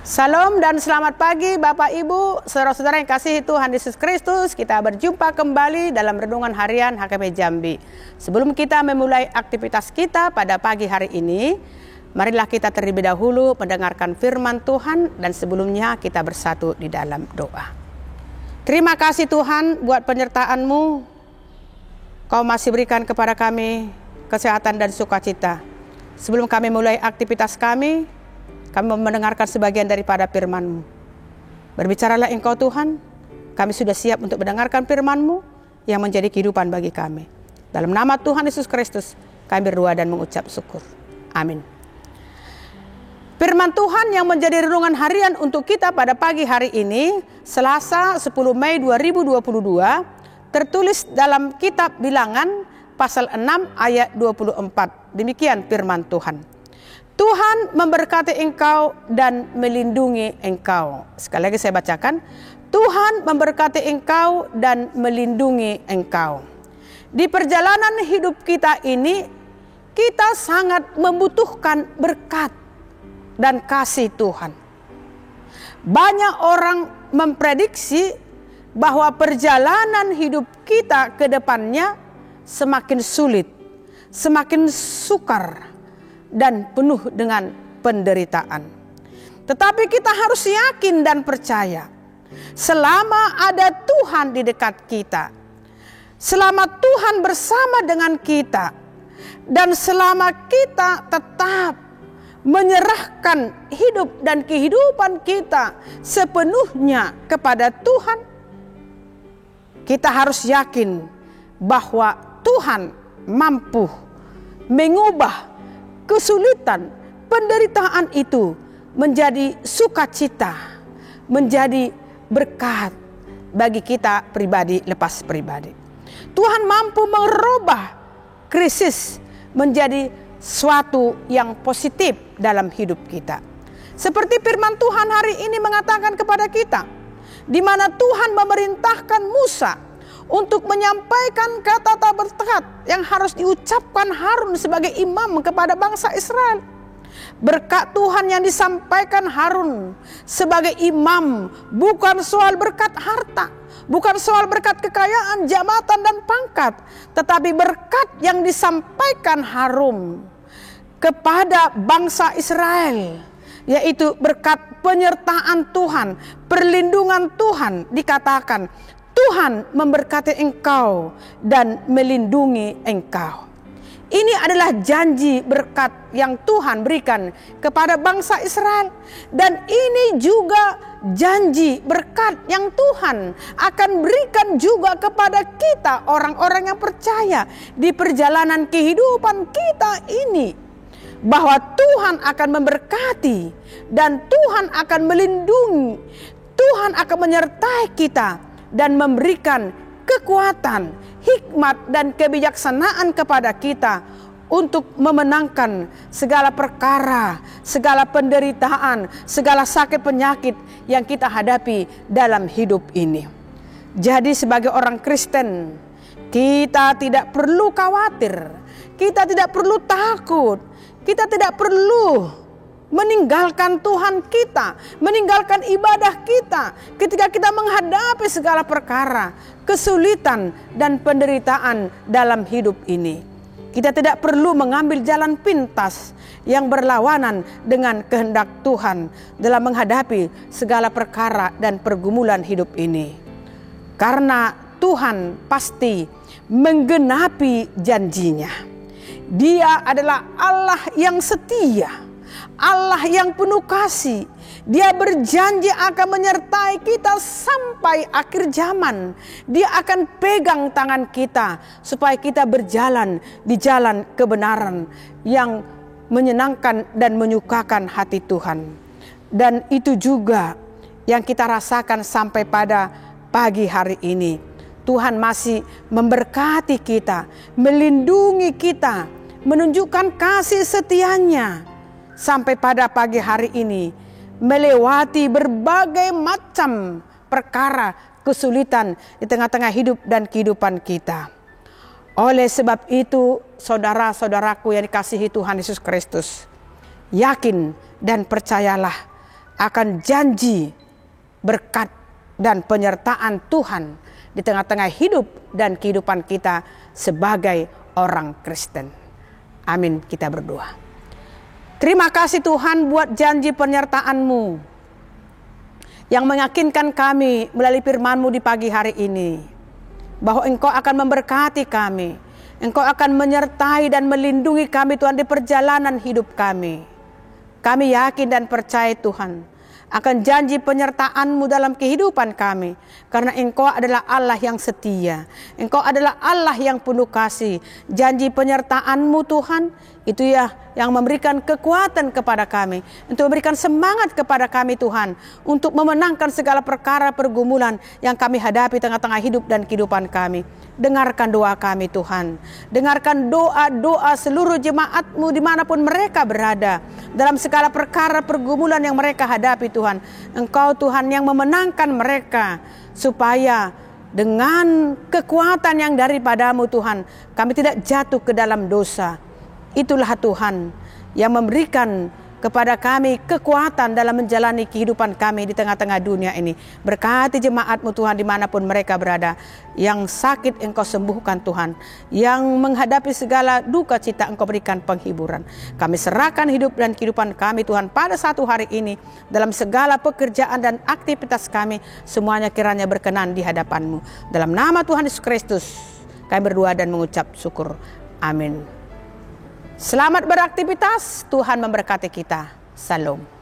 Salam dan selamat pagi Bapak Ibu, saudara-saudara yang kasih Tuhan Yesus Kristus. Kita berjumpa kembali dalam Renungan Harian HKP Jambi. Sebelum kita memulai aktivitas kita pada pagi hari ini, marilah kita terlebih dahulu mendengarkan firman Tuhan dan sebelumnya kita bersatu di dalam doa. Terima kasih Tuhan buat penyertaan-Mu. Kau masih berikan kepada kami kesehatan dan sukacita. Sebelum kami mulai aktivitas kami mendengarkan sebagian daripada firman-Mu. Berbicaralah Engkau Tuhan, kami sudah siap untuk mendengarkan firman-Mu yang menjadi kehidupan bagi kami. Dalam nama Tuhan Yesus Kristus, kami berdoa dan mengucap syukur. Amin. Firman Tuhan yang menjadi renungan harian untuk kita pada pagi hari ini, Selasa 10 Mei 2022, tertulis dalam kitab Bilangan pasal 6 ayat 24. Demikian firman Tuhan. Tuhan memberkati engkau dan melindungi engkau. Sekali lagi saya bacakan. Tuhan memberkati engkau dan melindungi engkau. Di perjalanan hidup kita ini, kita sangat membutuhkan berkat dan kasih Tuhan. Banyak orang memprediksi bahwa perjalanan hidup kita ke depannya semakin sulit, semakin sukar, dan penuh dengan penderitaan. Tetapi kita harus yakin dan percaya, selama ada Tuhan di dekat kita, selama Tuhan bersama dengan kita, dan selama kita tetap menyerahkan hidup dan kehidupan kita sepenuhnya kepada Tuhan, kita harus yakin bahwa Tuhan mampu mengubah kesulitan, penderitaan itu menjadi sukacita, menjadi berkat bagi kita pribadi lepas pribadi. Tuhan mampu merubah krisis menjadi suatu yang positif dalam hidup kita. Seperti firman Tuhan hari ini mengatakan kepada kita, di mana Tuhan memerintahkan Musa untuk menyampaikan kata berkat yang harus diucapkan Harun sebagai imam kepada bangsa Israel. Berkat Tuhan yang disampaikan Harun sebagai imam bukan soal berkat harta, bukan soal berkat kekayaan, jabatan dan pangkat, tetapi berkat yang disampaikan Harun kepada bangsa Israel, yaitu berkat penyertaan Tuhan, perlindungan Tuhan. Dikatakan Tuhan memberkati engkau dan melindungi engkau. Ini adalah janji berkat yang Tuhan berikan kepada bangsa Israel. Dan ini juga janji berkat yang Tuhan akan berikan juga kepada kita, orang-orang yang percaya di perjalanan kehidupan kita ini. Bahwa Tuhan akan memberkati dan Tuhan akan melindungi, Tuhan akan menyertai kita dan memberikan kekuatan, hikmat dan kebijaksanaan kepada kita untuk memenangkan segala perkara, segala penderitaan, segala sakit penyakit yang kita hadapi dalam hidup ini. Jadi sebagai orang Kristen, kita tidak perlu khawatir, kita tidak perlu takut, kita tidak perlu meninggalkan Tuhan kita, meninggalkan ibadah kita ketika kita menghadapi segala perkara, kesulitan dan penderitaan dalam hidup ini. Kita tidak perlu mengambil jalan pintas yang berlawanan dengan kehendak Tuhan dalam menghadapi segala perkara dan pergumulan hidup ini. Karena Tuhan pasti menggenapi janjinya. Dia adalah Allah yang setia, Allah yang penuh kasih. Dia berjanji akan menyertai kita sampai akhir zaman. Dia akan pegang tangan kita supaya kita berjalan di jalan kebenaran yang menyenangkan dan menyukakan hati Tuhan. Dan itu juga yang kita rasakan sampai pada pagi hari ini. Tuhan masih memberkati kita, melindungi kita, menunjukkan kasih setianya sampai pada pagi hari ini, melewati berbagai macam perkara kesulitan di tengah-tengah hidup dan kehidupan kita. Oleh sebab itu, saudara-saudaraku yang dikasihi Tuhan Yesus Kristus, yakin dan percayalah akan janji berkat dan penyertaan Tuhan di tengah-tengah hidup dan kehidupan kita sebagai orang Kristen. Amin, kita berdoa. Terima kasih Tuhan buat janji penyertaan-Mu yang meyakinkan kami melalui firman-Mu di pagi hari ini, bahwa Engkau akan memberkati kami, Engkau akan menyertai dan melindungi kami Tuhan di perjalanan hidup kami. Kami yakin dan percaya Tuhan akan janji penyertaan-Mu dalam kehidupan kami, karena Engkau adalah Allah yang setia, Engkau adalah Allah yang penuh kasih. Janji penyertaan-Mu Tuhan, itu ya yang memberikan kekuatan kepada kami, untuk memberikan semangat kepada kami Tuhan, untuk memenangkan segala perkara pergumulan yang kami hadapi tengah-tengah hidup dan kehidupan kami. Dengarkan doa kami Tuhan, dengarkan doa-doa seluruh jemaat-Mu dimanapun mereka berada, dalam segala perkara pergumulan yang mereka hadapi Tuhan. Engkau Tuhan yang memenangkan mereka, supaya dengan kekuatan yang daripada-Mu Tuhan, kami tidak jatuh ke dalam dosa. Itulah Tuhan yang memberikan kepada kami kekuatan dalam menjalani kehidupan kami di tengah-tengah dunia ini. Berkati jemaat-Mu Tuhan dimanapun mereka berada. Yang sakit Engkau sembuhkan Tuhan, yang menghadapi segala duka cita Engkau berikan penghiburan. Kami serahkan hidup dan kehidupan kami Tuhan pada satu hari ini, dalam segala pekerjaan dan aktivitas kami, semuanya kiranya berkenan di hadapan-Mu. Dalam nama Tuhan Yesus Kristus kami berdoa dan mengucap syukur. Amin. Selamat beraktivitas, Tuhan memberkati kita. Salam.